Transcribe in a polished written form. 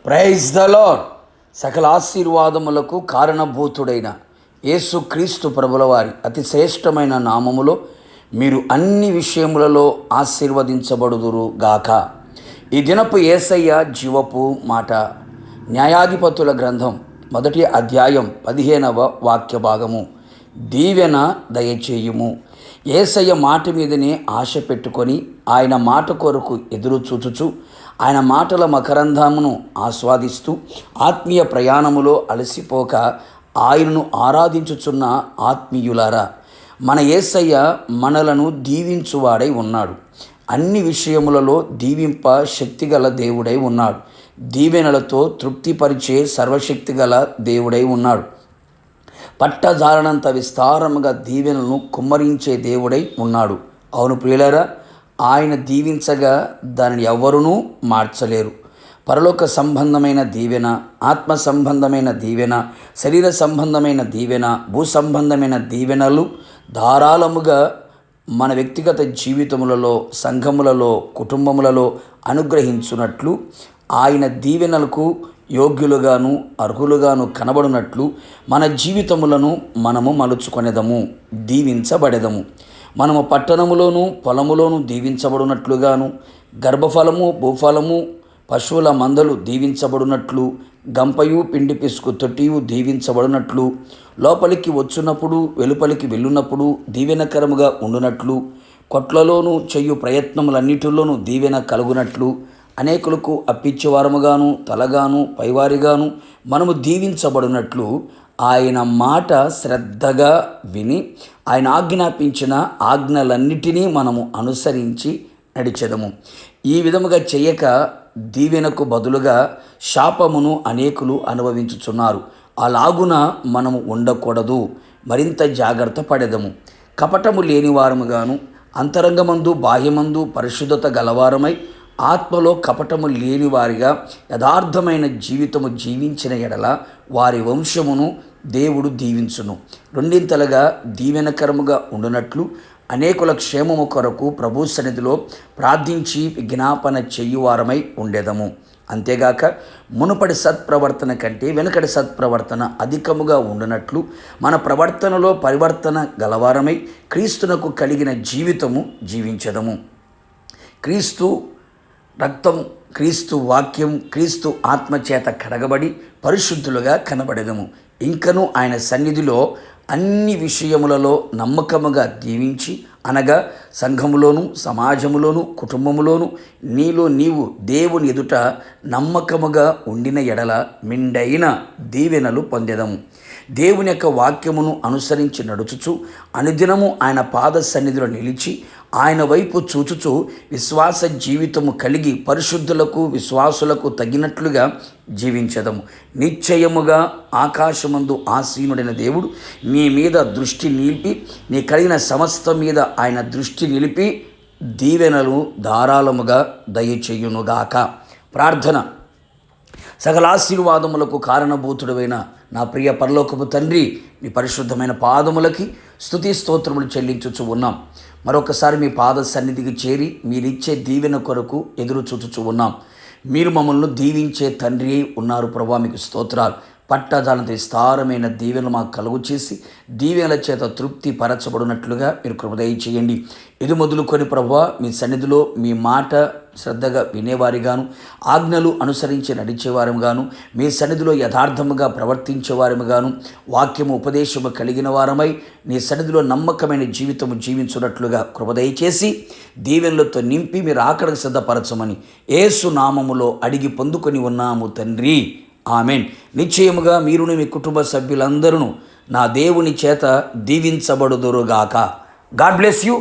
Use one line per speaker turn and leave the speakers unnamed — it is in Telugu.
Praise the lord. సకల ఆశీర్వాదములకు కారణభూతుడైన యేసుక్రీస్తు ప్రభుల వారి అతి శ్రేష్టమైన నామములో మీరు అన్ని విషయములలో ఆశీర్వదించబడుదురు గాక. ఈ దినపు యేసయ్య జీవపు మాట. న్యాయాధిపతుల గ్రంథం 1వ అధ్యాయం 15వ వాక్య భాగము. దీవెన దయచేయుము. యేసయ్య మాట మీదనే ఆశ పెట్టుకొని ఆయన మాట కొరకు ఎదురు చూచుచు ఆయన మాటల మకరంధమును ఆస్వాదిస్తూ ఆత్మీయ ప్రయాణములో అలసిపోక ఆయనను ఆరాధించుచున్న ఆత్మీయులారా, మన యేసయ్య మనలను దీవించువాడై ఉన్నాడు. అన్ని విషయములలో దీవింప శక్తిగల దేవుడై ఉన్నాడు. దీవెనలతో తృప్తిపరిచే సర్వశక్తిగల దేవుడై ఉన్నాడు. పట్టజాలనంత విస్తారముగా దీవెనలను కుమ్మరించే దేవుడై ఉన్నాడు. అవును ప్రియులారా, ఆయన దీవించగా దానిని ఎవ్వరూ మార్చలేరు. పరలోక సంబంధమైన దీవెన, ఆత్మ సంబంధమైన దీవెన, శరీర సంబంధమైన దీవెన, భూ సంబంధమైన దీవెనలు ధారాళముగా మన వ్యక్తిగత జీవితములలో, సంఘములలో, కుటుంబములలో అనుగ్రహించున్నట్లు ఆయన దీవెనలకు యోగ్యులుగాను అర్హులుగాను కనబడినట్లు మన జీవితములను మనము మలుచుకొనేదము, దీవించబడెదము. మనము పట్టణములోను పొలములోను దీవించబడినట్లుగాను, గర్భఫలము భూఫలము పశువుల మందలు దీవించబడినట్లు, గంపయు పిండి పిసుకు తొట్టియు దీవించబడినట్లు, లోపలికి వచ్చున్నప్పుడు వెలుపలికి వెళ్ళున్నప్పుడు దీవెనకరముగా ఉండునట్లు, కొట్లలోనూ చెయ్యు ప్రయత్నములన్నిటిలోనూ దీవెన కలుగునట్లు, అనేకులకు అప్పిచ్చేవారముగాను తలగాను పైవారిగాను మనము దీవించబడినట్లు ఆయన మాట శ్రద్ధగా విని ఆయన ఆజ్ఞాపించిన ఆజ్ఞలన్నిటినీ మనము అనుసరించి నడిచెదము. ఈ విధముగా చేయక దీవెనకు బదులుగా శాపమును అనేకులు అనుభవించుచున్నారు. అలాగున మనము ఉండకూడదు. మరింత జాగ్రత్త పడెదము. కపటము లేని వారముగాను, అంతరంగమందు బాహ్యమందు పరిశుద్ధత గలవారమై, ఆత్మలో కపటము లేని వారిగా యథార్థమైన జీవితము జీవించిన ఎడల వారి వంశమును దేవుడు దీవించును. రెండింతలుగా దీవెనకరముగా ఉండునట్లు అనేకుల క్షేమము కొరకు ప్రభు సన్నిధిలో ప్రార్థించి విజ్ఞాపన చేయువారమై ఉండేదము. అంతేగాక మునుపటి సత్ప్రవర్తన కంటే వెనుకటి సత్ప్రవర్తన అధికముగా ఉండునట్లు మన ప్రవర్తనలో పరివర్తన గలవారమై క్రీస్తునకు కలిగిన జీవితము జీవించదము. క్రీస్తు రక్తం, క్రీస్తు వాక్యం, క్రీస్తు ఆత్మచేత కడగబడి పరిశుద్ధులుగా కనబడెదము. ఇంకను ఆయన సన్నిధిలో అన్ని విషయములలో నమ్మకముగా దీవించి, అనగా సంఘములోను సమాజములోను కుటుంబములోను నీలో నీవు దేవుని ఎదుట నమ్మకముగా ఉండిన ఎడల మెండైన దీవెనలు పొందెదము. దేవుని యొక్క వాక్యమును అనుసరించి నడుచుచు అనుదినము ఆయన పాద సన్నిధిలో నిలిచి ఆయన వైపు చూచుచు విశ్వాస జీవితము కలిగి పరిశుద్ధులకు విశ్వాసులకు తగినట్లుగా జీవించదము. నిశ్చయముగా ఆకాశమందు ఆసీనుడైన దేవుడు నీ మీద దృష్టి నిలిపి, నీ కలిగిన సమస్తం మీద ఆయన దృష్టి నిలిపి దీవెనలు ధారాళముగా దయచేయునుగాక. ప్రార్థన. సకల ఆశీర్వాదములకు కారణభూతుడైన నా ప్రియ పరలోకపు తండ్రి, నీ పరిశుద్ధమైన పాదములకి స్తుతి స్తోత్రములు చెల్లించుచు ఉన్నాం. మరొకసారి మీ పాద సన్నిధికి చేరి మీరిచ్చే దీవెన కొరకు ఎదురు చూచుచు ఉన్నాం. మీరు మమ్మల్ని దీవించే తండ్రి ఉన్నారు ప్రభా, మీకు స్తోత్రాలు. పట్టజాలంత విస్తారమైన దీవెనలు మాకు కలుగు చేసి దీవెనల చేత తృప్తి పరచబడినట్లుగా మీరు కృప దయచేయండి. ఇది మొదలుకొని ప్రభువా, మీ సన్నిధిలో మీ మాట శ్రద్ధగా వినేవారిగాను, ఆజ్ఞలు అనుసరించి నడిచేవారముగాను, మీ సన్నిధిలో యథార్థముగా ప్రవర్తించేవారముగాను, వాక్యము ఉపదేశము కలిగిన వారమై నీ సన్నిధిలో నమ్మకమైన జీవితము జీవించున్నట్లుగా కృప దయచేసి దీవెనలతో నింపి మీరు ఆకడకు సిద్ధపరచమని యేసు నామములో అడిగి పొందుకొని ఉన్నాము తండ్రి. ఆమెన్. నిశ్చయముగా మీరును మీ కుటుంబ సభ్యులందరూ నా దేవుని చేత దీవించబడుదురుగాక. God bless you.